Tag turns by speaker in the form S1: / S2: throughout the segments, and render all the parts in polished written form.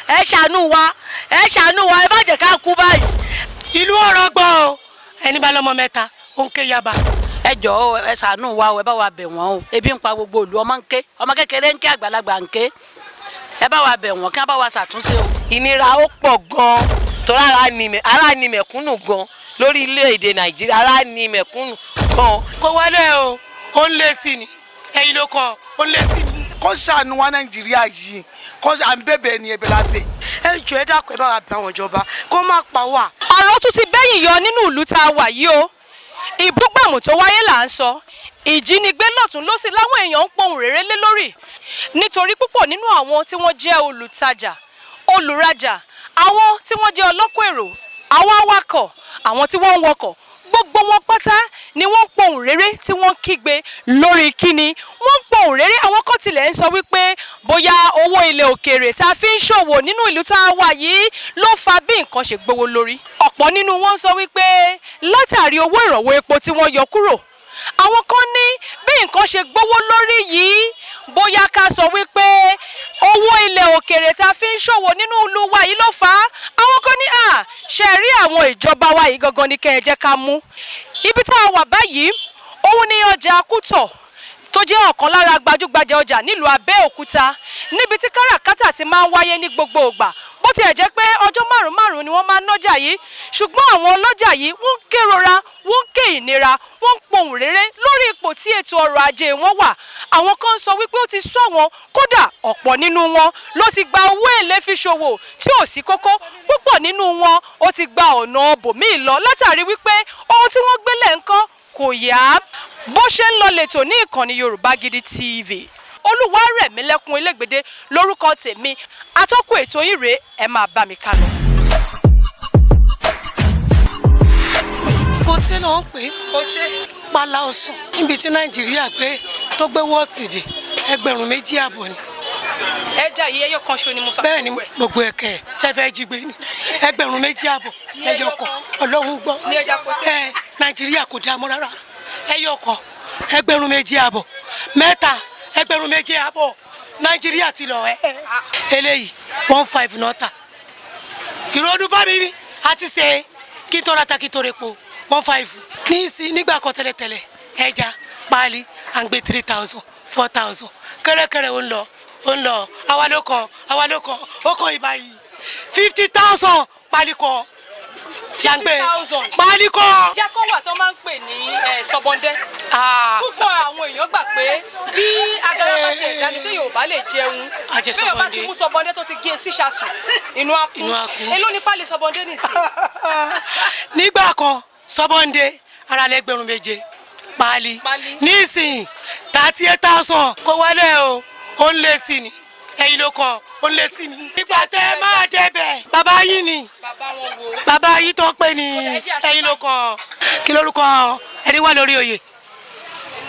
S1: ẹ ṣàánú wa ẹ má jẹ́ ká kú báyìí.
S2: ìlú ọ̀rọ̀ gbọ́ o ẹni bá lọ́mọ mẹ́ta ó ń ké yaba.
S3: ẹ jọ̀ọ́ ẹ ṣàánú wa o ẹ bá wa bẹ̀ wọ́n o ebi ń pa gbogbo ìlú ọmọ ń ké ọmọ kékeré ń ké àgbàlagbà ń ké ẹ bá wa bẹ̀ wọ́n kí wọ́n bá wa ṣàtúnṣe o.
S1: ìnira ó pọ̀ gan-an torí ara ni mẹ̀kúnnù gan lórí ilé-èdè Nàìjíríà ara ni mẹ̀kúnnù gan.
S2: kó wálé o ó ń lé sí ni ẹ̀yin ló kọ́ ó ń lé sí ni.
S4: kó ṣàánú wa Nàìjíríà yìí kó à ń bẹ̀bẹ̀ ní ẹ̀bẹ̀ lábẹ́.
S2: ẹ jọ̀ọ́ ẹ dákun ẹ bá wa bẹ̀ àwọn ìjọba kó má pa wá.
S5: ọ̀rọ̀ tún ti bẹ́yìn yọ nínú ìlú tá a wà yìí o ìbúgbàmù tó wáyé là ń sọ ìjínigbé lọ́tún lọ́sì láwọn èèyàn ń pohùn réré lé lórí nítorí púpọ̀ nínú àwọn tí wọ́n jẹ́ olùtajà olùrajà àwọn tí wọ́n jẹ́ ọlọ́kọ̀ èrò àwọn awakọ̀ àwọn tí wọ́n ń wọkọ̀ gbogbo wọn pátá ni wọ́n ń pohùn réré tí wọ́n ń kígbe lórí kíni wọ́n ń pohùn réré àwọn kan tilẹ̀ ń sọ wípé bóyá owó ilẹ̀ òkèèrè tá a fi ń ṣòwò nínú ìlú tá a wà yìí ló fa bí nǹkan ṣe gbówó lórí ọ̀pọ̀ nínú wọn sọ wípé látàrí owó ìrànwọ́ epo tí wọ́n yọ kúrò àwọn kan ní bí nǹkan ṣe gbówó lórí yìí bóyá ká sọ wípé owó ilẹ̀ òkèèrè tá a fi ń ṣòwò nínú ìlú wa yìí ló fà á àwọn kan ní ṣe rí àwọn ìjọba wa yìí gangan ní kẹ́ ẹ jẹ́ ká mú ibi tá a wà báyìí òun ní ọjà Kútọ̀ tó jẹ́ ọ̀kan lára gbajúgbajà ọjà nílùú Abẹ́òkúta níbi tí káràkátà ti máa ń wáyé ní gbogbo ìgbà bó tiẹ̀ jẹ́ pé ọjọ́ márùn-ún ni wọ́n máa ń nájà yìí ṣùgbọ́n àwọn ọlọ́jà yìí wọ́n ń kérora wọ́n ń ké ìnira wọ́n ń pohùn réré lórí ipò tí ètò ọrọ̀ ajé wọn wà àwọn kan sọ wípé ó ti sọ wọn kódà ọ̀pọ̀ nínú wọn ló ti gba owó èlé fi ṣòwò tí ò sí kókó púpọ̀ nínú wọn ó ti gba ọ̀nà bòmíì lọ látàrí wípé ohun tí wọ́n gbélé ńkọ́ kò yá bó ṣe ń lọ lẹ́tọ̀ ní ìkànnì Yorùbá Gidi TV Olúwarẹ̀mílẹ́kùn Elégbèdé lórúkọ tèmi atọ́kùn ètò yìí rèé ẹ máa bá mi ká lọ.
S2: kòtẹ́ náà ń pè é kòtẹ́ pala ọ̀sán níbi tí Nàìjíríà gbé tó gbé wọ́ọ̀tì dé 2.5 ni.
S5: ẹja yìí ẹyọ kan ṣo ni mo sọ.
S2: bẹ́ẹ̀ ni gbogbo ẹ̀kẹ́ ṣe fẹ́ jí gbé ni 2.5 ẹyọ kan Ọlọ́run gbọ́ Nàìjíríà kò dáa mọ́ rárá ẹyọ kan 2.5 mẹ́ta 2.5 Nàìjíríà ti lọ eléyìí 1.5 nọ́ta ìrònú bá mi àti ṣe kí n tó rata kí n tó repo 1.5 ní ìsìn nígbà kan tẹ́lẹ̀tẹ́lẹ̀ ẹja páálí à ń gbé 3,000 4,000 kẹ́rẹ́kẹ́rẹ́ ó ń lọ àwa ló kàn ó kàn ìbá yìí 50,000 páálí kọ tí a ń gbé páálí kọ.
S5: jẹ́ kó wà tó máa ń pè ní sọbọndẹ́ púpọ̀ àwọn èèyàn gbà pé bí agara bá ti ẹ̀dá ni pé Yorùbá lè jẹun bí Yorùbá ti mú sọbọndẹ́ tó ti gé síṣàsùn inú akún èló ní páálí sọbọndẹ́ nìsín.
S2: nígbà kan sọbọndẹ́ ara lẹ 2.7 páálí nísìnyí 38,000 kó wálé o ó ń lé sí ni ẹ̀yin ló kàn ó ń lé sí ni. nígbà tẹ́ máa débẹ̀ bàbá yìí ni bàbá yìí tó pé ní ẹ̀yin ló kàn kí lórúkọ ẹni wà lórí oyè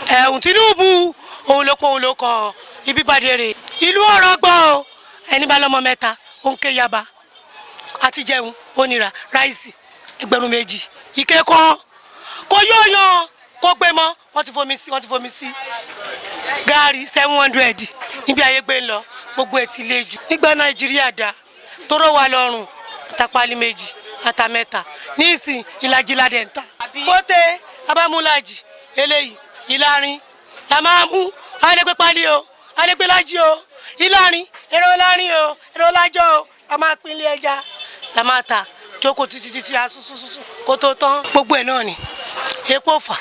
S2: ẹ̀hún Tinubu òun ló kàn ibi Gbajare ìlú ọ̀rọ̀ gbọ́ o ẹni bá lọ́mọ mẹ́ta ó ń ké yaba àti jẹun ó nira ráìsì 2.5 ike kan kò yóòyàn kó gbé mọ́ wọ́n ti fomi sí gaari 700 níbi ayé gbé ń lọ gbogbo ẹ̀ ti lé jù nígbà Nàìjíríà dá tóró wà lọ́rùn àtàpálí 2 àtàmẹ́ta nísìn ìlàjì ládẹ̀ ń ta fóté abámúlájì eléyìí ìlàrin la máa mú alẹ́gbẹ́ pálí o alẹ́gbẹ́ lájì o ìlàrin èrò lárin o èrò lájọ o a máa pín ilé ẹja la máa ta jókòó títí asúsúsú kó tó tán gbogbo ẹ̀ náà ni epo fà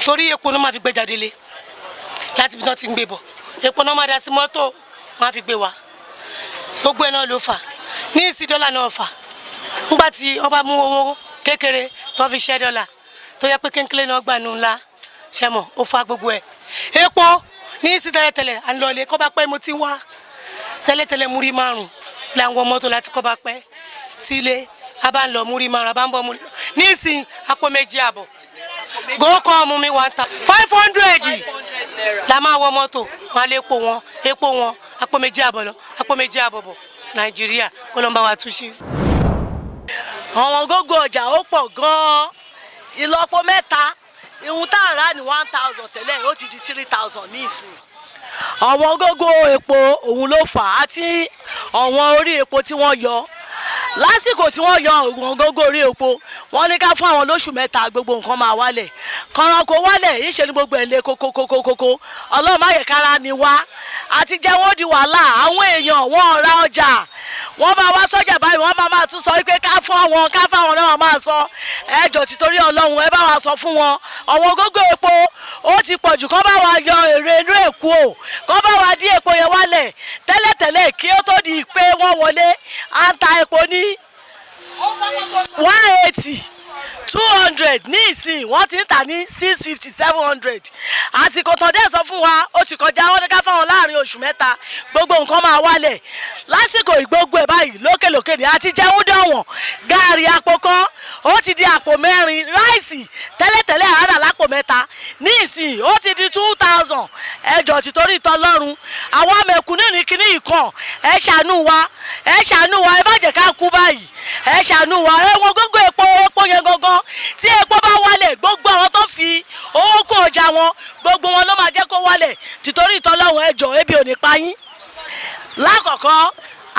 S2: torí epo ló máa fi gbé jáde lé láti bí wọ́n ti ń gbé bọ̀ epo náà máa dá sí mọ́tò wọ́n á fi gbé wa gbogbo ẹ̀ náà ló fà ní ìsí dọ́là náà fà nígbà tí wọ́n bá mú owó kékeré tó fi ṣẹ́ dọ́là tó yẹ pé kéńkélé náà gbà nù ńlá ṣẹ́mọ̀ ó fa gbogbo ẹ̀ epo ní ìsí tẹ́lẹ̀tẹ́lẹ̀ à ń lọ ilé kọ́ bá pẹ́ mo ti wá tẹ́lẹ̀tẹ́lẹ̀ múrí 5 làwọn mọ́tò láti kọ́ bá pẹ́ sílé a bá ń lọ múrí 5 a bá ń bọ̀ múrí ní ìsìn àpò 2.5 gòókàn mú mi 500 la máa wọ mọ́tò wọn lé epo wọn àpò 2.5 lọ àpò 2.5 bọ̀ Nàìjíríà kó ló ń bá wa túnṣe.
S1: àwọn gógó ọjà ó pọ̀ gan-an ìlọ́po 3 ìhun tá à ń rà ní 1,000 tẹ́lẹ̀ ó ti di 3,000 ní ìsìn. àwọn gógó epo òun ló fà á tí ọ̀wọ́n orí epo tí wọ́n yọ lásìkò tí wọ́n yọ ọ̀wọ́n gógó orí epo wọ́n ní ká fún àwọn lóṣù mẹ́ta gbogbo nǹkan máa wálẹ̀ kọ̀ọ̀ràn kò wálẹ̀ yìí ṣe ní gbogbo ẹ̀ lé kókókókókó ọlọ́run má yẹ kára ni wá àti jẹ́ wọ́n di wàhálà àwọn èèyàn wọ́n ra ọjà wọ́n máa wá sọ́jà báyìí wọ́n máa tún sọ wípé ká fáwọn náà máa sọ ẹjọ́ títorí ọlọ́run ẹ bá wa sọ fún wọn ọ̀wọ́n gógó epo ó ti pọ̀ jù kọ́ bá wa yọ èrè inú èkó o kọ́ bá wa dí epo yẹn wálẹ̀ tẹ́lẹ̀tẹ́lẹ̀ kí ó tó di pé wọ́n wọlé à ń ta epo ní 180 200 ní ìsìn wọ́n ti ń tà ní 650 700 àsìkò tán dẹ́ sọ fún wa ó ti kọjá wọ́n ní ká fáwọn láàrin oṣù mẹ́ta gbogbo nǹkan máa wálẹ̀ lásìkò ìgbógun ẹ̀ báyìí lókèlókè ní àti jẹun dọ̀wọ̀n gààrí àpò kan ó ti di àpò 4 ráìsì tẹ́lẹ̀tẹ́lẹ̀ àádà lápò 3 ní ìsìn ó ti di 2000 ẹjọ́ títorí ìtọ́lọ́run àwọn mẹ̀kúnnù ní kíní ìkan ẹ ṣàánú wa ẹ má jẹ́ ká kú báyìí ẹ ṣàánú wa ẹ wọ́n gógó epo yẹn gangan tí epo bá wálẹ̀ gbogbo àwọn tó fi owó kún ọjà wọn gbogbo wọn ló máa jẹ́ kó wálẹ̀ títorí ìtọ́lọ́run ẹjọ́ ebi ò ní pa yín. lákọ̀ọ́kọ́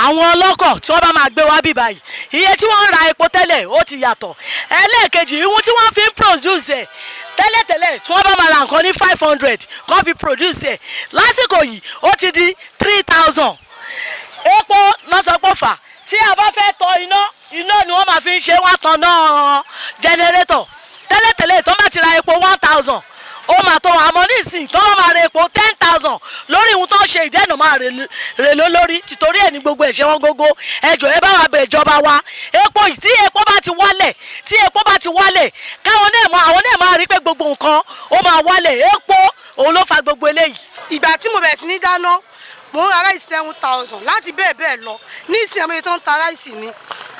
S1: àwọn ọlọ́kọ̀ tí wọ́n bá máa gbé wá bí báyìí iye tí wọ́n ń ra epo tẹ́lẹ̀ ó ti yàtọ̀ ẹlẹ́ẹ̀kejì ìwọ̀n tí wọ́n fi ń produce ẹ̀ tẹ́lẹ̀tẹ́lẹ̀ tí wọ́n bá máa ra nǹkan ní 500 kó fi produce ẹ̀ lásìkò yìí ó ti di 3000 epo náà sọ pé fà tí a bá fẹ́ tọ iná ni wọ́n máa fi ń ṣe wá tan náà jẹnẹrétọ̀ tẹ́lẹ̀tẹ́lẹ̀ tó bá ti ra epo 1000 ó máa tó àmọ́ nísìnyí tó máa ra epo 10,000 lórí ìhun tó ṣe ìdẹ́nà máa rè lórí títorí ẹ̀ ní gbogbo ẹ̀ṣẹ̀ wọn gógó ẹjọ́ ẹ bá wa bẹ̀ ìjọba wa epo tí epo bá ti wálẹ̀ káwọn náà máa rí pé gbogbo nǹkan ó máa wálẹ̀ epo òun ló fa gbogbo eléyìí.
S2: ìgbà tí mo bẹ̀rẹ̀ sí ní dáná mo ń ra ráìsì 7,000 láti bẹ́ẹ̀ lọ ní ìsìn àmọ́ tó ń ta ráìsì ní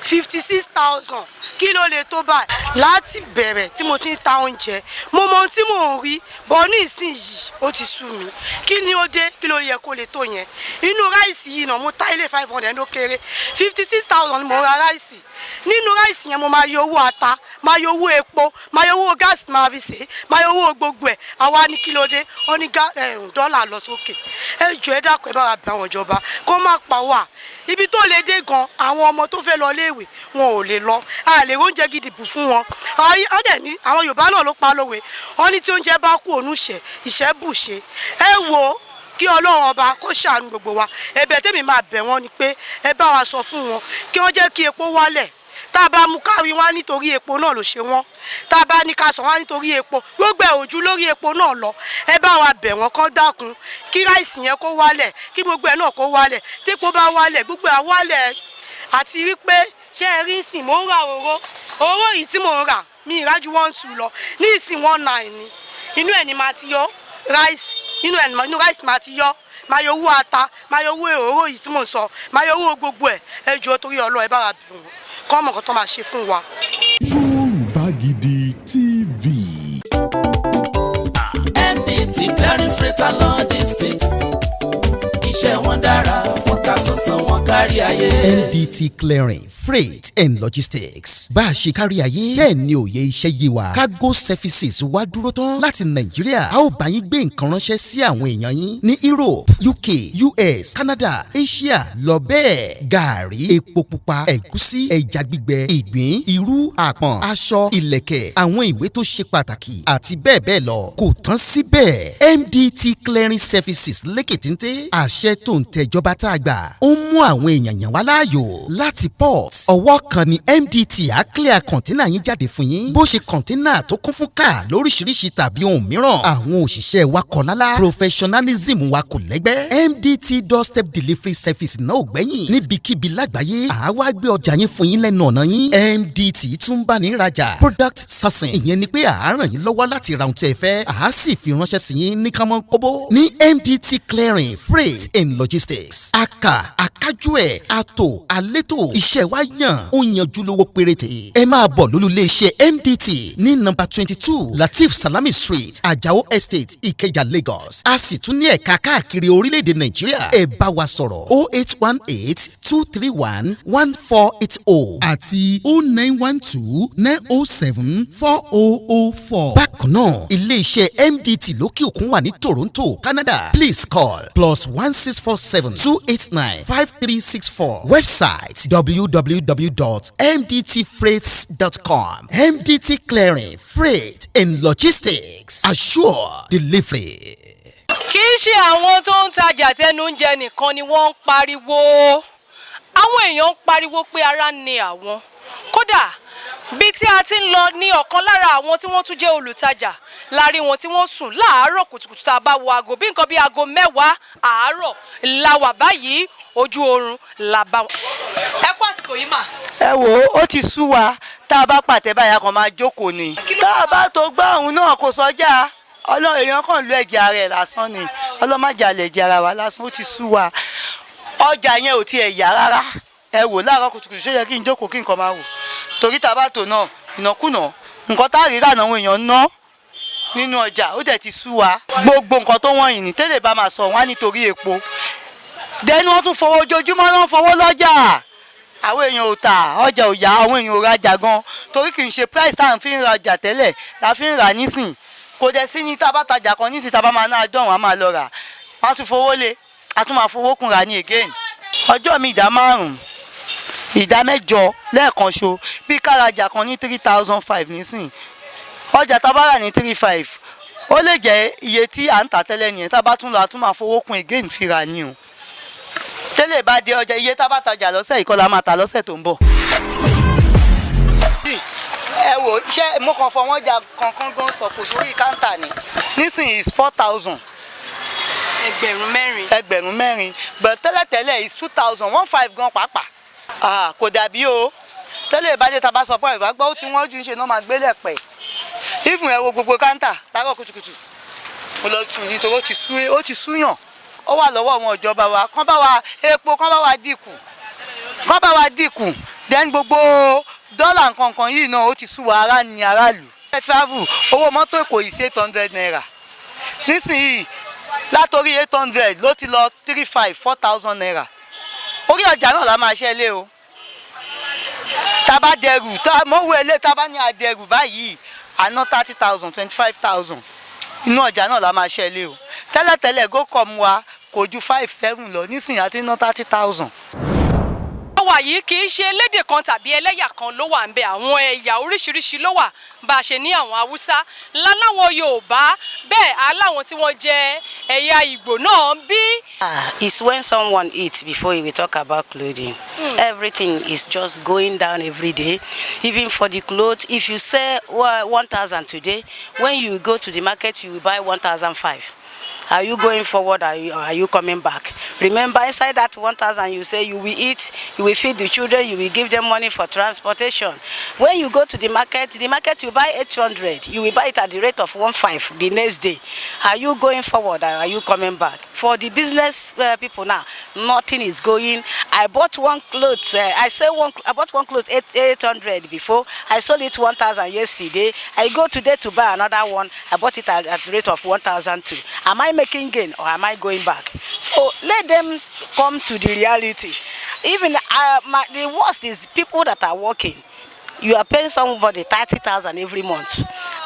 S2: 56,000 kí ló lè tó báyìí láti bẹ̀rẹ̀ tí mo ti ń ta oúnjẹ mo mọ ohun tí mò ń rí bọ́ ní ìsinyìí ó ti sú mi kí ni ó dé kí ló yẹ kó lè tó yẹn inú ráìsì yìí náà mo ta ilé 500 ló kéré 56,000 ni mo ra ráìsì nínú ráìsì yẹn mo máa yọ owó ata máa yọ owó epo máa yọ owó gáàsì máa fi ṣe máa yọ owó gbogbo ẹ̀ àwa ní kí ló dé ó ní dọ́là lọ sókè ẹ jọ̀ọ́ ẹ dákun ẹ bá wa bẹ̀ àwọn ìjọba kó má pa wá ibi tó lè dé gan àwọn ọmọ tó fẹ́ lọ léèwé wọn ò lè lọ a lè oúnjẹ gidi bù fún wọn ọdẹ ní àwọn Yorùbá náà ló pa lówe wọn ní tí oúnjẹ bá kú òun ìṣẹ́ bù ṣe ẹ wò kí Ọlọ́run ọba kó ṣàánú gbogbo wa ẹ̀bẹ̀ tèmi máa bẹ̀ wọ́n ni pé ẹ bá wa sọ fún wọn kí wọ́n jẹ́ kí epo wálẹ̀ tá a bá mú káwí wá nítorí epo náà ló ṣe wọ́n tá a bá ní ká sọ wá nítorí epo gbogbo ẹ̀ ojú lórí epo náà lọ ẹ bá wa bẹ̀ wọ́n kán dákun kí ráìsì yẹn kó wálẹ̀ kí gbogbo ẹ̀ náà kó wálẹ̀ tépo bá wálẹ̀ gbogbo ẹ̀ wálẹ̀ àti rí pé ṣé ẹ rí ìsìn mò ń ra òróró yìí tí mò ń rà mi ìrájú 1-2 lọ ní ìsìn 19 ni inú ẹ̀ ni máa ti yọ ráìsì inú ráìsì máa ti yọ máa yọ owó ata máa yọ owó òróró yìí tí mò ń sọ máa yọ owó gbogbo ẹ̀ ẹ jọ̀ọ́ torí Ọlọ́run ẹ bá wa bẹ̀ wọ́n kọ́ mọ̀ nǹkan tó máa ṣe fún wa.
S6: Yorùbá Gidi TV.
S7: MDT Clearing Freight and Logistics iṣẹ́ wọn dára wọ́n ta sánsán wọn kárí ayé.
S6: MDT Clearing Freight and Logistics bá a ṣe kárí ayé bẹ́ẹ̀ ni òye iṣẹ́ yé wa cargo services wá dúró tán láti Nàìjíríà a ó bá yín gbé nǹkan ránṣẹ́ sí àwọn èèyàn yín ní Europe UK US Canada Asia lọ bẹ́ẹ̀ gàárì epo pupa ẹ̀gúsí ẹja gbígbẹ ìgbín irú àpọ̀n aṣọ ìlẹ̀kẹ̀ àwọn ìwé tó ṣe pàtàkì àti bẹ́ẹ̀ bẹ́ẹ̀ lọ kò tán síbẹ̀ MDT Clearing Services lékè téńté àṣẹ tó ń tẹjọba tá a gbà ó mú àwọn èèyàn yàn wá láàyò láti port ọwọ́ kan ni MDT á clear kọ̀ńténà yín jáde fún yín bó ṣe kọ̀ńténà tó kún fún káà lóríṣiríṣi tàbí ohun mìíràn àwọn òṣìṣẹ́ wa kọ̀ lálá professionalism wa kò lẹ́gbẹ́ MDT doorstep delivery service náà ò gbẹ́yìn níbikíbi lágbàáyé àwa gbé ọjà yín fún yín lẹ́nu ọ̀nà yín MDT tún bá ní rajà product sourcing ìyẹn ni pé à á ràn yín lọ́wọ́ láti ra ohun tí ẹ fẹ́ à á sì fi ránṣẹ́ sí yín ní kánmọ́ kóbó ní MDT Clearing Freight and Logistics akájú ẹ̀ àtò àlétò iṣẹ́ wa yàn ó yanjú lówó péréte ẹ máa bọ̀ lólulẹ̀ iṣẹ́ MDT ní nọ́mbà 22 Latif Salami Street Ajao Estate Ikeja Lagos a sì tún ní ẹ̀ka káàkiri orílẹ̀-èdè Nàìjíríà ẹ bá wa sọ̀rọ̀ 08182311480 àti 0912-907-4004. bákan náà ilé iṣẹ́ MDT lókè òkun wà ní Toronto Canada please call +1 0647-289-5364. Website www.mdtfreights.com. MDT Clearing, Freight and Logistics. Assure delivery.
S5: kì í ṣe àwọn tó ń tajà tẹnu oúnjẹ nìkan ni wọ́n ń pariwo àwọn èèyàn ń pariwo pé ara ni àwọn kódà bí tí a ti ń lọ ní ọ̀kan lára àwọn tí wọ́n tún jẹ́ olùtajà la rí wọn tí wọ́n sùn láàárọ̀ kùtùkùtù tá a bá wo aago bí nǹkan bí aago 10 àárọ̀ la wà báyìí ojú oorun la bá wọn. ẹ kú àsìkò yìí mà.
S8: ẹ wò ó ti sú wa tá a bá pàtẹ báyà kan máa jókòó ni tá a bá tó gbá òun náà kò sọjà ọlọ́run èèyàn kàn lu ẹ̀jẹ̀ ara ẹ̀ lásán ni ọlọ́màjà lè jẹ ara wa lásán ó ti sú wa ọjà yẹn ò tiẹ̀ yá rárá ẹ wò láàárọ̀ kùtùkùtù ṣó yẹ kí n jókòó kí nǹkan máa wò torí tá a bá tò náà ìnákùná nǹkan tá a rí rànà àwọn èèyàn ná nínú ọjà ó dẹ̀ ti sú wa gbogbo nǹkan tó wọ́n yìí ní tẹ́lẹ̀ bá máa sọ wọ́n á nítorí epo dẹ́nu wọ́n tún fowó ojoojúmọ́ náà fowó lọ́jà àwọn èèyàn ò tà ọjà ò yá àwọn èèyàn ò rajà gan torí kì í ṣe price tá à ń fi ń rajà tẹ́lẹ̀ la fi ń rà nísìn kò dẹ̀ sí ní tá a bá tajà kan nísìn tá a bá máa ná àjọ wọn á máa lọ rà wọ́n á tún fowó lé a tún máa fowó kún ra ní again ọjọ́ mi ìdá 5 ìdá 8 lẹ́ẹ̀kan ṣo bí kárajà kan ní 3,500 nísìn ọjà tá a bá rà ní 3,500 ó lè jẹ́ iye tí à ń tà tẹ́lẹ̀ nìyẹn tá a bá tún lọ a tún máa fowó kún again fi rà ní o tẹ́lẹ̀ bá dé ọjà iye tá a bá tajà lọ́sẹ̀ ìkọlà máa tà lọ́sẹ̀ tó ń bọ̀. ẹ wò iṣẹ́ mo kàn fọ wọ́n jà kankan gan sọ̀kò sórí káńtà ni nísìnyí is 4,000. ẹgbẹ̀rún mẹ́rin but tẹ́lẹ̀tẹ́lẹ̀ is 2,015 gan pàápàá kò dàbí o tẹ́lẹ̀ ìbàdí tá a bá sọ fún ìgbàgbọ́ ó ti wọ́n ju ṣe náà máa gbélé pẹ̀ ìfún ẹ wo gbogbo káńtà láàárọ̀ kùtùkùtù mo lọ tún nítorí ó ti súyàn ó wà lọ́wọ́ àwọn ìjọba wa kán bá wa epo kán bá wa dínkù then gbogbo dọ́là nǹkan yìí náà ó ti sú wa ara ní aráàlú. ẹ travel owó mọ́tò Èkó yìí sí 800 naira nísìnyí látòrí 800 ló ti lọ 3,500 4,000 naira orí ọjà náà la máa ṣẹlẹ̀ o tá a bá dẹrù mọ́wọ́ ilé tá a bá ní àdẹrù báyìí àná 30,000 25,000 inú ọjà náà la máa ṣẹlẹ̀ o tẹ́lẹ̀tẹ́lẹ̀ gókọ̀mù wa kò ju 5-7 lọ nísìnyí àti ná 30,000.
S5: wà yìí kì í ṣe elédè kan tàbí ẹlẹ́yà kan ló wà ń bẹ àwọn ẹ̀yà oríṣiríṣi ló wà bá a ṣe ní àwọn Haúsá láláwọn Yorùbá bẹ́ẹ̀ aláwọn tí wọ́n jẹ́ ẹ̀yà Ìgbò náà bí.
S9: It's when someone eats before we talk about clothing. Everything is just going down every day. Even for the clothes, if you sell 1,000 today, when you go to the market, you will buy 1,500. Are you going forward? Are you coming back? Remember, inside that 1,000, you say you will eat, you will feed the children, you will give them money for transportation. When you go to the market you buy 800. You will buy it at the rate of 1,500 the next day. Are you going forward? Or are you coming back? For the business people now, nothing is going. I bought one clothes. I bought one clothes 800 before. I sold it 1,000 yesterday. I go today to buy another one. I bought it at the rate of 1,002. Am I making gain or am I going back? So let them come to the reality. Even the worst is people that are working. You are paying somebody 30,000 every month,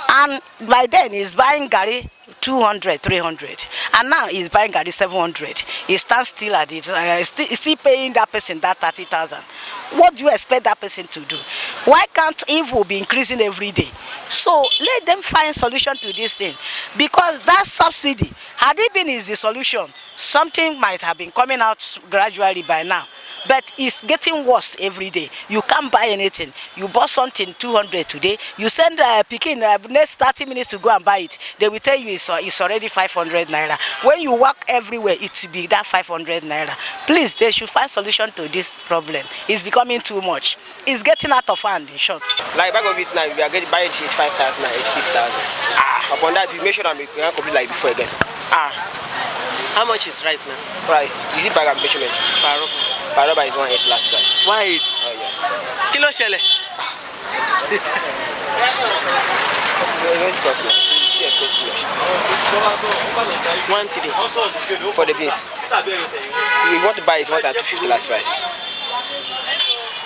S9: and by then he's buying Gary 200, 300, and now he's buying Gary 700. He stands still at it, still paying that person that 30,000. What do you expect that person to do? Why can't evil be increasing every day? So let them find solution to this thing, because that subsidy, had it been is the solution, something might have been coming out gradually by now. But it's getting worse every day. You can't buy anything. You bought something 200 today. You send Peking next 30 minutes to go and buy it. They will tell you it's already 500 naira. When you walk everywhere, it should be that 500 naira. Please, they should find solution to this problem. It's becoming too much. It's getting out of hand, in short.
S10: Like back of it now, we are getting buy it 85,000, 86,000. Upon that, we make sure that we can complete like before again.
S11: How much is rice now?
S10: Price. Is it bag of measurement? Per rubber is 1.8 last price.
S11: 1.8.
S10: Oh yes.
S11: Kilo shele.
S10: Very costly. 1.3 for the beans. We want to buy it 1.250 last price.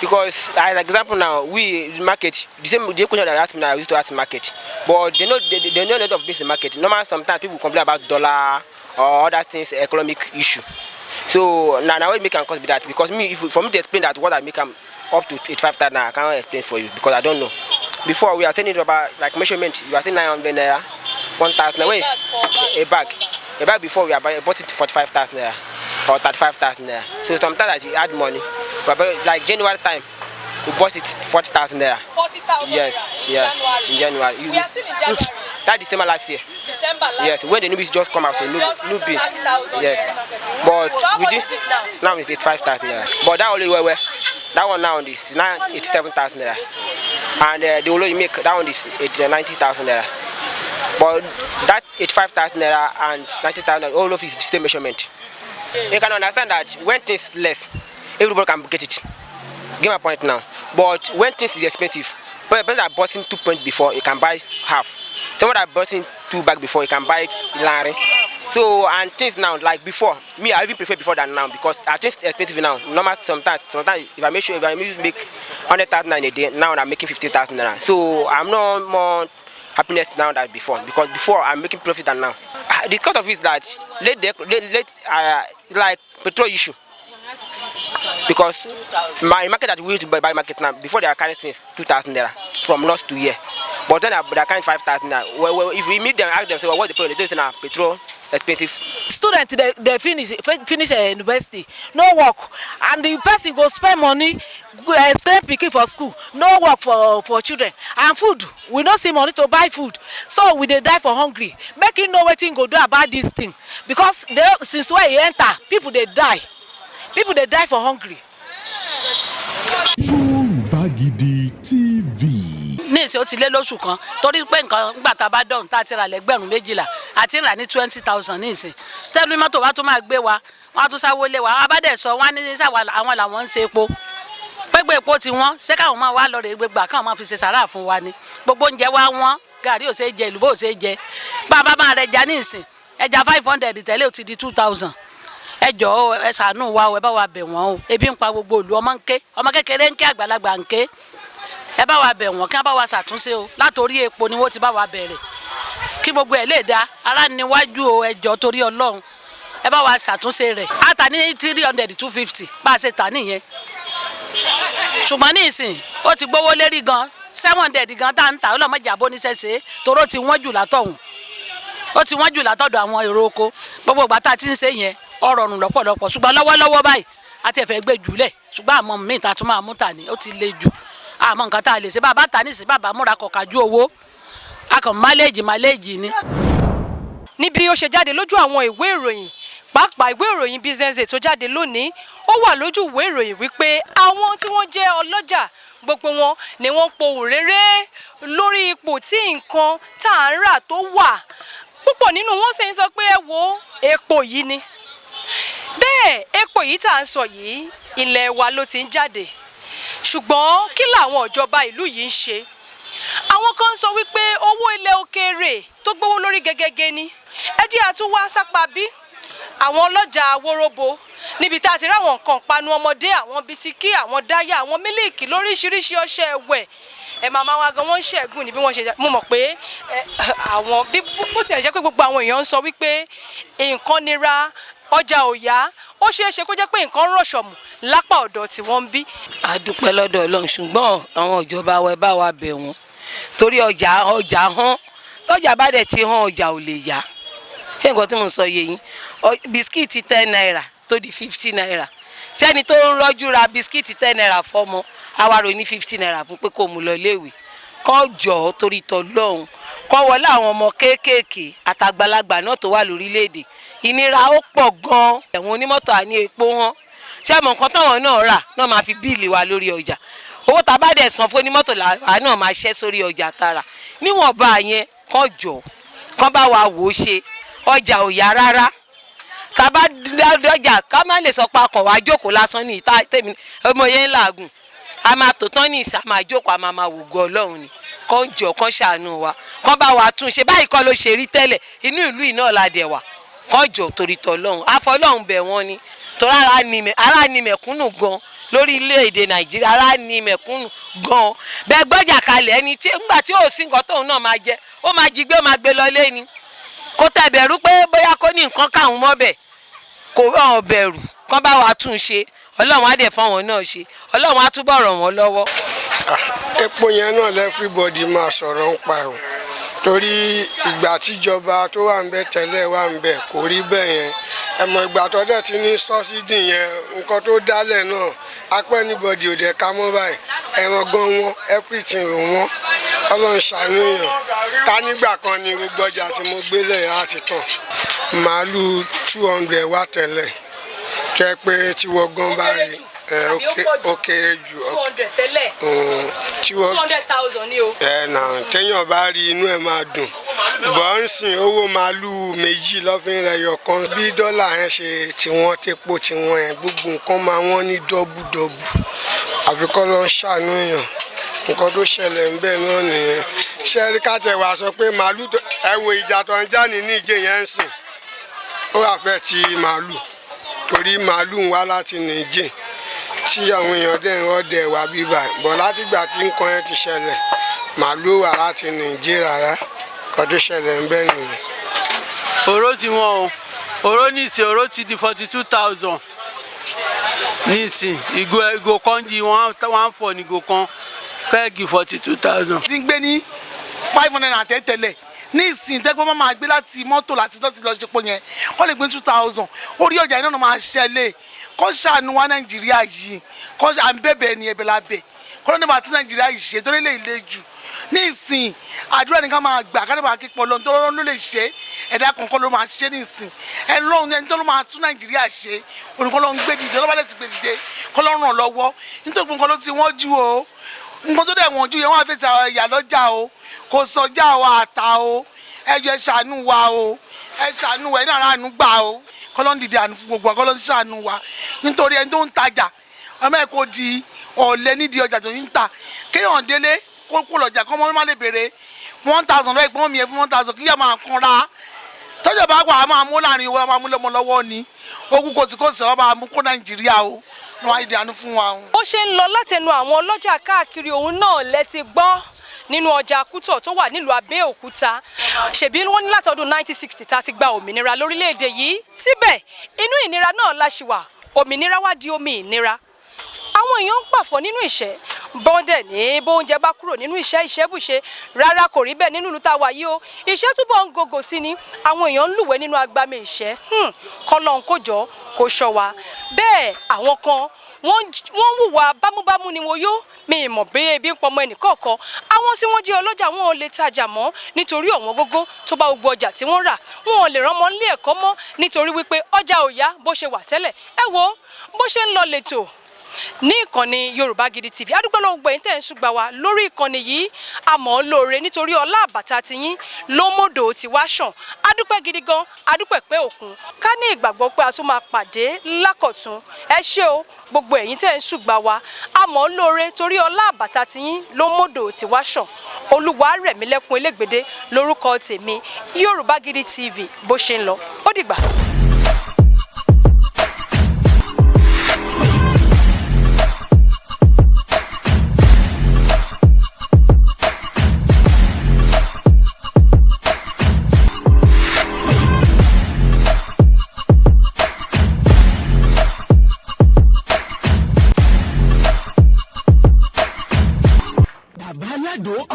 S10: Because as example now, we market the same question that I asked me now, I used to ask market, but they know a lot of business market. Normally sometimes people complain about dollar or other things, economic issue. So now I will make an cost be that because for me to explain that what I make up to 85,000 now I can't explain for you because I don't know. Before we are saying it about like measurement, you are saying 900 naira, 1,000 naira. A bag. A bag before we are bought it 45,000 naira or 35,000 naira. So sometimes I add money. But like January time, we bought it 40,000 naira.
S5: 40,000
S10: yes,
S5: naira
S10: yes, in January.
S5: We are still in January.
S10: That December last year.
S5: December last year.
S10: Yes, when the newbies just come out, the new beans.
S5: 30,000.
S10: Yes. But
S5: so how
S10: we
S5: much
S10: did,
S5: is it now?
S10: now it's 85,000 naira. But that only where that one now is now 87,000 naira. And the only you make that one is 90,000 naira. But that 85,000 naira and 90,000 all of it is the same measurement. You can understand that when things less, everybody can get it. Give my point now. But when things is expensive, person that bought in 2 points before, you can buy half. Someone that bought in 2 bags before, you can buy it lari. So and things now like before, me I even prefer before than now because I think it's expensive now. Normal sometimes if I make 100,000 in a day, now I'm making 50,000 naira. So I'm not more happiness now than before because before I'm making profit than now. The cost of it is that like petrol issue. Because my market that we used to buy market now, before they are carrying things 2,000 naira from north to here. But then they are carrying 5,000 naira. Well, if we meet them, ask them, so what the problem? They say now petrol expensive.
S1: Students they finish university, no work, and the person go spend money, spend pikin for school, no work for children, and food. We don't see money to buy food, so we dey die for hungry. Make you know wetin go do about this thing, because since when e enter, people dey die. People they die for hungry.
S12: Yorùbá Gidi TV.
S3: Ní ìsìn ó ti lé lóṣù kan torí pé nǹkan nígbà tá a bá dọ̀hún tá a ti rà lẹ́gbẹ̀rún 12 àti rà ní 20,000 ní ìsìn. Tẹ́lú mọ́tò wa tún máa gbé wa, wọ́n á tún sáwó lé wa. Abádẹ́ sọ wọ́n á ní sáwà àwọn làwọn ń ṣe epo. Gbégbé epo ti wọ́n, ṣé káwọn máa wá lọ rè gbégbà káwọn máa fi ṣe sàrà fún wa ni. Gbogbo oúnjẹ wa wọ́n, gàrí ò ṣe jẹ, ìlú bò ṣe jẹ. Bàbá máa rẹ ẹja ní ìsìn, ẹja 500 tẹ́lẹ̀ ó ti di 2,000. Ẹ jọ̀ọ́ ẹ ṣàánú wa o, ẹ bá wa bẹ̀ wọ́n o. Ebi ń pa gbogbo ìlú, ọmọ ń ké, ọmọ kékeré ń ké, àgbàlagbà ń ké. Ẹ bá wa bẹ̀ wọ́n kí wọ́n bá wa ṣàtúnṣe o. Látorí epo ni wọ́n ti bá wa bẹ̀rẹ̀. Kí gbogbo ẹ̀ lè dá, ara níwájú o, ẹ jọ̀ọ́ torí Ọlọ́run. Ẹ bá wa ṣàtúnṣe rẹ̀. A tà ní 300 250 bá a ṣe tà nìyẹn. Ṣùgbọ́n ní ìsìn ó ti gbówó lérí gan 700 gan tá ń tà ọlọ́mọdé àbóníṣẹ́ṣe toró ti wọ́n jù látọ̀hún. Ó ti wọ́n jù látọ̀dọ̀ àwọn èrò oko. Gbogbo ìgbà tá a ti ń ṣe yẹn ọ̀rọ̀ ọ̀run lọ́pọ̀lọpọ̀ ṣùgbọ́n lọ́wọ́lọ́wọ́ báyìí àti ẹ̀fẹ̀ gbé jùlẹ̀ ṣùgbọ́n àmọ́ mi ta tún máa mú tà ní ó ti le jù àmọ́ nǹkan tá a lè ṣe bàbá ta ní sí bàbá múra kọ̀ọ̀kájú owó a kàn máléèjì ni.
S5: Níbi ó ṣe jáde lójú àwọn ìwé ìròyìn pàápàá ìwé ìròyìn Business Day tó jáde lónìí ó wà lójú ìwé ìròyìn wípé àwọn tí wọ́n jẹ́ ọlọ́jà gbogbo wọn ni wọ́n pohùn réré lórí ipò tí nǹkan tá à ń rà tó wà púpọ̀ nínú wọn sì ń sọ pé ẹ wo epo yìí ni. Bẹ́ẹ̀ epo yìí tá à ń sọ yìí ilẹ̀ wa ló ti ń jáde ṣùgbọ́n kí làwọn ìjọba ìlú yìí ń ṣe? Àwọn kan sọ wípé owó ilẹ̀ òkèèrè tó gbówó lórí gẹ́gẹ́gẹ́ ni ẹ jẹ́ àtúwá sápá bí àwọn ọlọ́jà wóróbo níbi tá a ti ráwọn nǹkan panu ọmọdé àwọn bisikí àwọn dáyà àwọn mílíìkì lóríṣiríṣi ọṣẹ ẹ̀wẹ̀ ẹ màmá wa gan wọ́n ń ṣẹ́gun ní bí wọ́n ṣe mo mọ̀ pé àwọn bí bó ti ẹ̀ jẹ́ pé gbogbo àwọn èèyàn ń sọ wípé nǹkan nira ọjà ò yá ó ṣeé ṣe kó jẹ́ pé nǹkan rọ̀ṣọ̀mù lápá ọ̀dọ̀ tí wọ́n ń bí.
S13: A dúpẹ́ lọ́dọ̀ Ọlọ́run ṣùgbọ́n àwọn ìjọba wa ẹ bá wa bẹ̀ wọ́n torí ọjà hàn tọ́jà bá dẹ̀ ti hàn ọjà ò lè yá ṣé nǹkan tí mo sọ yé yín bisikíìtì 10 naira tó di 50 naira sẹ́ni tó ń rọ́jú ra bisikíìtì 10 naira fọ́mọ àwárò ní 50 naira fún pé kó mú lọ léèwé kọ́ jọ̀ọ́ torí tọ́lọ́hún kọ́ wọlé àwọn ọmọ kéékèèké àtàgbàlagbà náà tó wà lórílẹ̀‐èdè ìnira ó pọ̀ gan-an ẹ̀wọ̀n onímọ́tò àní epo hàn ṣé àmọ́ nǹkan táwọn náà rà náà máa fi bíìlì wa lórí ọjà owó tá a bá dẹ̀ san fún onímọ́tò làwa náà máa ṣẹ́ sórí ọjà tààrà níwọ̀nba yẹn kọ́ jọ̀ọ́ kọ́ bá wa wò ó ṣe ọjà ò yá rárá tá bá dọ́jà ká má lè sọ pé akàn wá jókòó lásán ní ìta tèmi ọmọ yẹn ń làágùn a máa tò tán ní ìsà máa jókòó a máa wò gan Ọlọ́run ni kọ́ jọ kọ́ ṣàánú wa kọ́ bá wa tún ṣe báyìí kọ́ ló ṣe rí tẹ́lẹ̀ inú ìlú yìí náà la dẹ̀ wà kọ́ jọ torí tọ́lọ́run àfọlọ́run bẹ̀ wọ́n ni torí ara ni mẹ̀kúnnù gan lórílẹ̀‐èdè Nàìjíríà ara ni mẹ̀kúnnù gan bẹ́ẹ̀ gbọ́jà kalẹ̀ ẹni tí ńgbà tí ò sí nǹkan tóun náà máa jẹ ó máa jí gbé ó máa gbé lọ lé ni kó tẹ̀ bẹ̀rù pé bóyá kó ní nǹkan káwọn mọ́ bẹ̀ kò bẹ̀rù kán bá wa tún ṣe ọlọ́run á dẹ̀ fáwọn náà ṣe ọlọ́run á túbọ̀ ràn wọ́n lọ́wọ́.
S14: epo yẹn náà lẹ́fíríbọ̀dì máa sọ̀rọ̀ ń pa ẹ̀ torí ìgbà tíjọba tó wà ń bẹ tẹ́lẹ̀ wà ń bẹ kò rí bẹ́ẹ̀ yẹn ẹ̀mọ̀ ìgbà tó dẹ̀ ti ní sọ́sídì yẹn nǹkan tó dálẹ̀ náà apẹ́ níbọ̀dì òde ká mọ́ báyìí ẹran gan wọn everything rò wọ́n ọlọ́run ṣàánú èèyàn ká nígbà kan ní gbogbo ọjà tí mo gbé lẹ̀ láti tàn màálù 200 wá tẹ́lẹ̀ kẹ́ pé tiwọ́ gan báyìí ó kéré jù
S5: 200 tẹ́lẹ̀ 200,000 ni o.
S14: téèyàn bá rí inú ẹ̀ máa dùn bọ́ ń sìn owó màálù méjì lọ́fìn rẹ̀ yọ̀kan bí dọ́là yẹn ṣe tiwọn tepo tiwọn yẹn gbogbo nǹkan máa wọ́n ní dọ́bùdọ́bù àfikọ́ ló ń ṣàánú èèyàn nǹkan tó ṣẹlẹ̀ ń bẹ̀ náà nìyẹn ṣẹ́rí káàtẹ̀ wá sọ pé màálù ẹ wo ìjà tó ń já ní níjẹ̀ yẹn ń sìn ó wà fẹ́ ti màálù torí màálù ń wá láti níjẹ̀ tí àwọn èèyàn dẹ̀ ń rọ́dẹ̀ wá bíbà bọ̀ látìgbà tí nǹkan yẹn ti ṣẹlẹ̀ màálù wà láti níjẹ̀ rárá kan tó ṣẹlẹ̀ ń bẹ̀ nìyẹn.
S15: òró ti wọ́n o òró ní ìsìn òró ti di 42,000 ní ìsìn ìgò kan di 140 ní ìgò kan kẹ́ẹ̀gì 42,000.
S4: ti ń gbé ní 510 tẹ́lẹ̀ ní ìsìn tẹ́gbọ́n máa gbé láti mọ́tò láti lọ́ọ́ ti lọ́ọ́ ṣe pọ̀ yẹn wọ́n lè gbé 2,000 orí ọjà iná máa ṣẹlẹ̀ kọ́ ṣàánú wa nàìjíríà yìí kọ́ à ń bẹ̀bẹ̀ ní ẹ̀bẹ̀ lábẹ́ kọ́ ló ní bá tún nàìjíríà yìí ṣe torí lè le jù ní ìsìn àdúrà nìkan máa gbà ká ló máa kí pọ̀ lọ́n tó ló lè ṣe ẹ̀dá kankan ló máa ṣe ní ìsìn ẹ lọ́run ẹni tó ló máa tún nàìjíríà ṣe olùkọ́ ló ń gbé dìde lọ́wọ́ lẹ́tì gbé dìde kọ́ ló ràn lọ́wọ́ nítorí nǹkan ló ti wọ́n jù o nǹkan tó dẹ̀ wọ́n jù yẹn wọ́n á fèsì àwọn Iyaloja o kò sọjá wa àtà o ẹjọ́ ẹ ṣàánú wa o ẹ ṣàánú wa ẹ náà ránú gbà o kọ́ ló ń dìde àánú fún gbogbo wa kọ́ ló ń ṣàánú wa nítorí ẹni tó ń tajà ọmọ ẹ̀ kò di ọ̀lẹ nídìí ọjà tó ń ta kéèyàn délé kó lọ́jà kọ́ mọ́ má lè béèrè 1,000 lọ́ọ̀ ìpọ́n mi ẹ̀ fún 1,000 kí yẹ máa kan ra tọ́jà bá wà á máa mú láàrin owó máa mú lọ́mọ lọ́wọ́ ni ogun kò sí ọba mú kó Nàìjíríà o ní wàá ìdí àánú fún wa.
S5: bó ṣe ń lọ látẹnu àwọn ọlọ́jà káàkiri òun náà lẹ ti gbọ́ nínú ọjà Kútọ̀ tó wà nílùú Abẹ́òkúta ṣèbí wọ́n ní látọdún 1960 tá a ti gba òmìnira lórílẹ̀‐èdè yìí síbẹ̀ inú ìnira náà la ṣì wà òmìnira wá di omi ìnira àwọn èèyàn ń pàfọ́ nínú ìṣẹ́ bọ́ndẹ̀ ní bóúnjẹ bá kúrò nínú ìṣẹ́bùṣe rárá kò rí bẹ́ẹ̀ nínú ìlú tá a wà yìí o ìṣẹ́ túbọ̀ ń gògò sí ni àwọn èèyàn ń lúwẹ̀ẹ́ nínú agbami ìṣẹ́ kọ́lọ́n kó jọ kó ṣọ́ wa bẹ́ẹ̀ àwọn kan wọ́n hùwà bámúbámú ni wọ́n yó mi ìmọ̀ bí ebi ń pọmọ ẹnìkọ̀ọ̀kan àwọn tí wọ́n jẹ́ ọlọ́jà wọn ò lè tajà mọ́ nítorí ọ̀wọ́n gógó tó bá gbogbo ọjà tí wọ́n rà wọn ò lè rán ọmọ nílé ẹ̀kọ́ mọ́ nítorí wípé ọjà ò yá bó ṣe wà tẹ́lẹ̀ ẹ wo bó ṣe ń lọ lẹ́tọ̀ ní ìkànnì Yorùbá Gidi TV adúpẹ́ lọ́wọ́ gbẹ̀yìn tẹ̀ ń ṣùgbà wa lórí ìkànnì yìí àmọ́ lóore nítorí ọlá àbàtà tiyín ló mọ́dọ̀ tí wá ṣàn adúpẹ́ gidi gan adúpẹ́ pé òkun ká ní ìgbàgbọ́ pé a tún máa pàdé lákọ̀tún ẹ ṣé o gbogbo ẹ̀yin tẹ̀ ń ṣùgbà wa àmọ́ lóore torí ọlá àbàtà tiyín ló mọ́dọ̀ tí wá ṣàn Olúwarẹ̀mílẹ́kún Elégbèdé lórúkọ tèmi Yorùbá Gidi TV bó ṣe ń lọ ó dìgbà.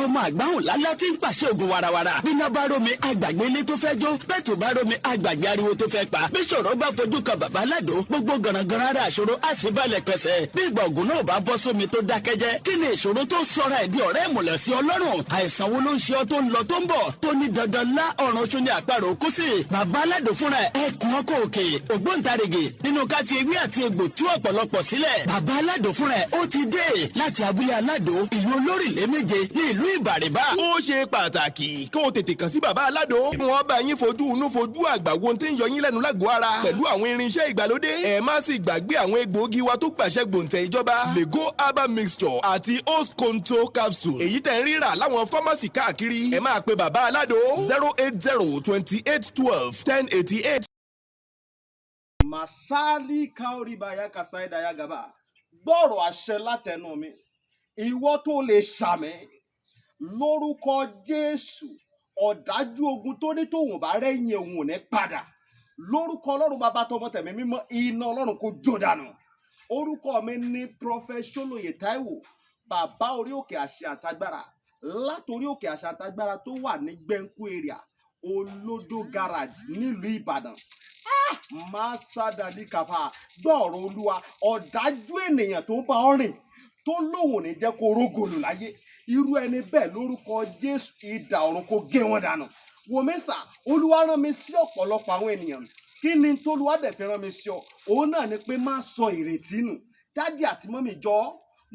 S16: ọmọ àgbáhùn lálá tí ń pàṣẹ ògùn warawara bíná bá rómi àgbàgbé ilé tó fẹ́ jó bẹ́ẹ̀ tó bá rómi àgbàgbé ariwo tó fẹ́ pa bí ṣòro bá fojú kan bàbá aládò gbogbo gànàgànà ara àṣòro àṣìbalẹ̀ pẹ̀sẹ̀ bí ìgbà ògùn náà bá bọ́ sómi tó dákẹ́jẹ́ kí ni ìṣòro tó sọra ẹ̀ di ọ̀rẹ́ ìmùlẹ̀ sí ọlọ́run àìsàn wo ló ń ṣe ọ tó ń lọ tó ń bọ̀ tó ní dandan lá ọ̀run oṣù ní àparò kú sí bàbá aládò fúnra ẹ̀ kún ọkọ̀ òkè ògbóǹtarìgì nínú ká fi ewé àti egbò tú ọ̀pọ̀lọpọ̀ sílẹ̀ bàbá aládò fúnra ẹ̀ ó ti dé láti abúlé aládò ìlú olórílẹ̀ méje ní ìlú ìbàrìbà.
S17: ó ṣe pàtàkì kí o tètè kàn sí bàbá aládò kí wọ́n bá yín fojú inú fojú àgbà wo tí ń yọ yín lẹ́nu lágọ̀ọ́ ara pẹ̀lú àwọn irinṣẹ́ ìgbàlódé ẹ má sì gbàgbé àwọn egbòogi wa tó gbàṣẹ gbòǹtẹ̀ ìjọba lego herbal mixture àti osconto capsule èyí tẹ̀ ń rírà láwọn fámásì káàkiri ẹ máa pe bàbá aládò 08028121088.
S18: masali kaoribaya kasaidaya gaba gbọ́rọ̀ àṣẹ látẹnu mi ìwọ tó lè ṣàmì lórúkọ Jésù ọ̀dájú ogun tó ní tòun bá rẹ́yìn òun ò ní padà lórúkọ ọlọ́run bàbá tọmọ tẹ̀mí mímọ́ iná ọlọ́run kò jó dànù. Orúkọ mi ní Prophet Ṣólóyè Táíwò, bàbá orí òkè àṣẹ àtagbára, látòrí òkè àṣẹ àtagbára tó wà ní Gbẹ́ńkú area Olódó garage nílùú Ìbàdàn. Máa sádàdí kàfà gbọ́ọ̀rọ̀ Olúwa, ọ̀dájú ènìyàn tó bá ọ rìn tó lóun ní jẹ́ kó rógòlù láyé, irú ẹni bẹ́ẹ̀ lórúkọ Jésù idà ọ̀run kó gé wọn dànù. Wòmísà, Olúwa rán mi sí ọ̀pọ̀lọpọ̀ àwọn ènìyàn. Kí ni t'Olúwa dẹ̀ fi rán mi sí ọ? Òun náà ni pé má sọ ìrètí nù. Dádì àti mọ́mì jọ̀ọ́,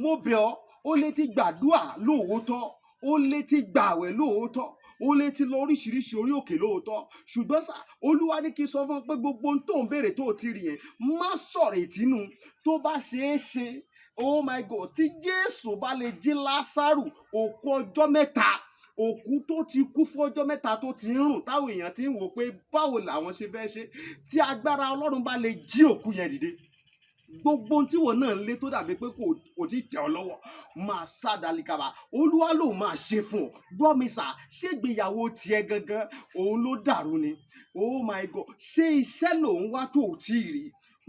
S18: mo bẹ̀ ọ́, ó lè ti gbàdúrà lóòótọ́, ó lè ti gbààwẹ̀ lóòótọ́, ó lè ti lọ oríṣiríṣi orí òkè lóòótọ́, ṣùgbọ́n sà, Olúwa ní kí n sọ fún ọ pé gbogbo ohun tó ń béèrè tó ti rí yẹn má sọ̀rọ̀ ìtínú. Tó bá ṣeé ṣe, oh my God, tí Jésù bá lè jí Lásárù òkú ọjọ́ mẹ́ta, òkú tó ti kú fún ọjọ́ mẹ́ta tó ti ń rùn táwọn èèyàn ti ń wò pé báwo làwọn ṣe fẹ́ ṣe, tí agbára Ọlọ́run bá lè jí òkú yẹn dìde, gbogbo ohun tí wọn náà ń lé tó dàbí pé kò tí tẹ̀ ọ́ lọ́wọ́ máa sá dalikaba, Olúwa ló máa ṣe fún ọ. Gbọ́ mi sà, ṣé ìgbéyàwó tiẹ̀ gangan òun ló dàrú ni? Oh my God, ṣé iṣẹ́ lòun wá tó ò tí ì rí?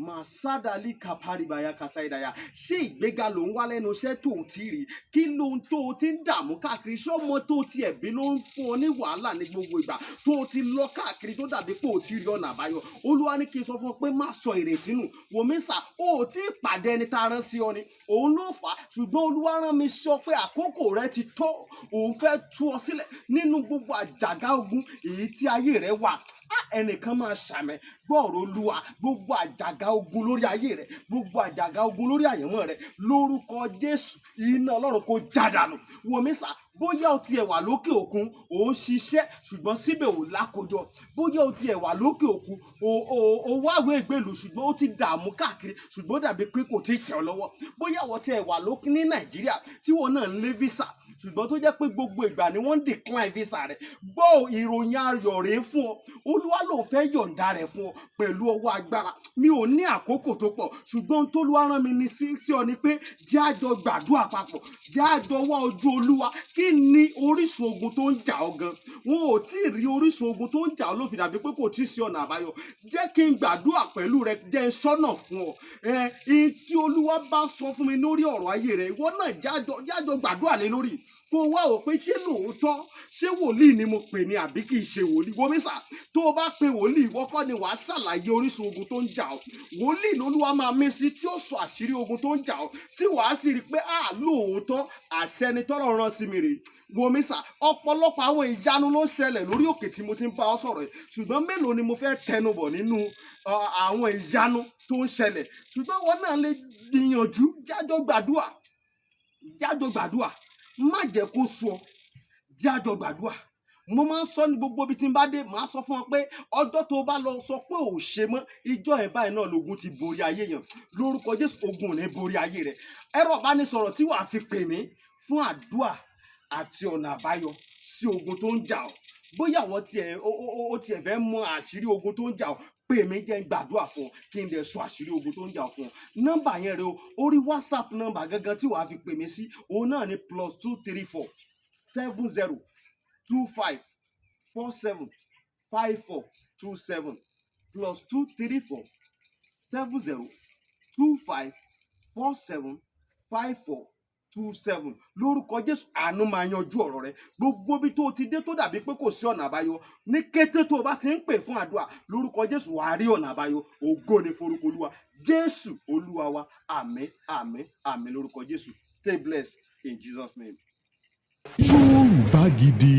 S18: Màsádàlì kàpárìbàyà kàsáìdàyà, ṣé ìgbéga ló ń wá lẹ́nu iṣẹ́ tó o ti rí? Kí ló ń tó o ti ń dààmú káàkiri? Ṣé ọmọ tó ti ẹ̀bí ló ń fún ọ ní wàhálà ní gbogbo ìgbà tó o ti lọ káàkiri tó dàbí pé o ti rí ọ̀nà àbáyọ? Olúwa ní kí n sọ fún ọ pé má sọ ìrètí nù. Wòmísà, o ò tí ì pàdé ẹni tá a rán sí ọ ni, òun ló fà á, ṣùgbọ́n Olúwa rán mi sọ pé àkókò rẹ ti tó, òun fẹ́ tú ọ sílẹ̀ nínú gbogbo àjàgà ogun èyí tí ayé rẹ wà. Ẹnìkan máa ṣàmẹ gbọ́ọ̀rọ̀ Olúwa, gbogbo àjàgà ogun lórí ayé rẹ, gbogbo àjàgà ogun lórí àyànmọ́ rẹ, lórúkọ Jésù iná Ọlọ́run kó já dànù. Wòmísà, bóyá o tiẹ̀ wà lókè òkun ò ń ṣiṣẹ́ ṣùgbọ́n síbẹ̀ ò lákojọ, bóyá o tiẹ̀ wà lókè òkun ò wáwé ìgbèlú ṣùgbọ́n ó ti dààmú káàkiri ṣùgbọ́n dàbí pé kò tí ì tẹ̀ ọ́ lọ́wọ́, bóyá o tiẹ̀ wà lókè ní Nàìjíríà tí wọn náà ń lé visa ṣùgbọ́n tó jẹ́ pé gbogbo ìgbà ni wọ́n ń decline visa rẹ̀, gbọ́ ìròyìn ayọ̀ rèé fún ọ. Olúwa ló fẹ́ yọ̀ǹda rẹ̀ fún ọ pẹ̀lú ọwọ́ agbára. Mi ò ní àkókò tó pọ̀ ṣùgbọ́n t'Olúwa rán mi ní sí ọ ni pé jẹ́ a jọ gbàdúrà papọ̀, jẹ́ a jọ wá ojú Olúwa. Kí ni orísun ogun tó ń jà ọ́ gan? Wọn ò tí ì rí orísun ogun tó ń jà ọ́ ló fi dàbí pé kò tí ì sí ọ̀nà àbáyọ. Jẹ́ kí n gbàdúrà pẹ̀lú rẹ, jẹ́ n ṣọ́nà fún ọ. Tí Olúwa bá sọ fún mi lórí ọ̀rọ̀ ayé rẹ, ìwọ náà jájọ gbàdúrà lé lórí kó wá ò pé ṣé lóòótọ́ ṣé wòlíì ni mo pè ní àbí kì í ṣe wòlíì. Wòmísà, tó o bá pe wòlíì, ìwọ kọ́ ni wàá ṣàlàyé orísun ogun tó ń jà ọ́. Wòlíì lolúwa máa mí sí tí ó sọ àṣírí ogun tó ń jà ọ́, tí wàá sì rí i pé lóòótọ́ àṣẹ ni tọ́lọ́run rán sí mi rèé. Wòmísà, ọ̀pọ̀lọpọ̀ àwọn ìyanu ló ń ṣẹlẹ̀ lórí òkè tí mo ti ń bá ọ sọ̀rọ̀ yìí, ṣùgbọ́n mélòó ni mo fẹ́ tẹnubọ̀ nínú àwọn ìyanu tó ń ṣẹlẹ̀? Ṣùgbọ́n wọn náà lè gbìyànjú, jájọ gbàdúrà, má jẹ́ kó sú ọ, jájọ gbàdúrà. Mo máa ń sọ ní gbogbo ibi tí n bá dé, màá sọ fún ọ pé ọjọ́ tó bá lọ sọ pé ò ṣe mọ́, ìjọ ẹ̀ báyìí náà lógun ti borí ayé yàn. Lórúkọ Jésù ogun ò ní borí ayé rẹ̀. Ẹ̀rọ ìbánisọ̀rọ̀ tí wàá fi pè mí fún àdúrà àti ọ̀nà àbáyọ sí ogun tó ń jà ọ́, bóyá àwọn tiẹ̀ fẹ́ mọ àṣírí ogun tó ń jà ọ́, pè mí jẹ́ n gbàdúrà fún ọ kí n dẹ̀ sọ àṣírí ogun tó ń jà ọ́ fún ọ. Nọ́mbà yẹn rẹ o, orí WhatsApp nọ́mbà gangan tí wàá fi pè mí sí, òun náà ni +234 70 25 47 54 27 +234 70 25 47 54 27. Lórúkọ Jésù àánú máa yanjú ọ̀rọ̀ rẹ. Gbogbo bí tó ti dé tó dàbí pé kò sí ọ̀nà àbáyọ, ní kété tó o bá ti ń pè fún àdúrà, lórúkọ Jésù wàá rí ọ̀nà àbáyọ. Ògo ni forúkọ Olúwa. Jésù Olúwa wa. Àmín, àmín, àmín lórúkọ Jésù. Stay blessed in Jesus' name.
S12: Yorùbá Gidi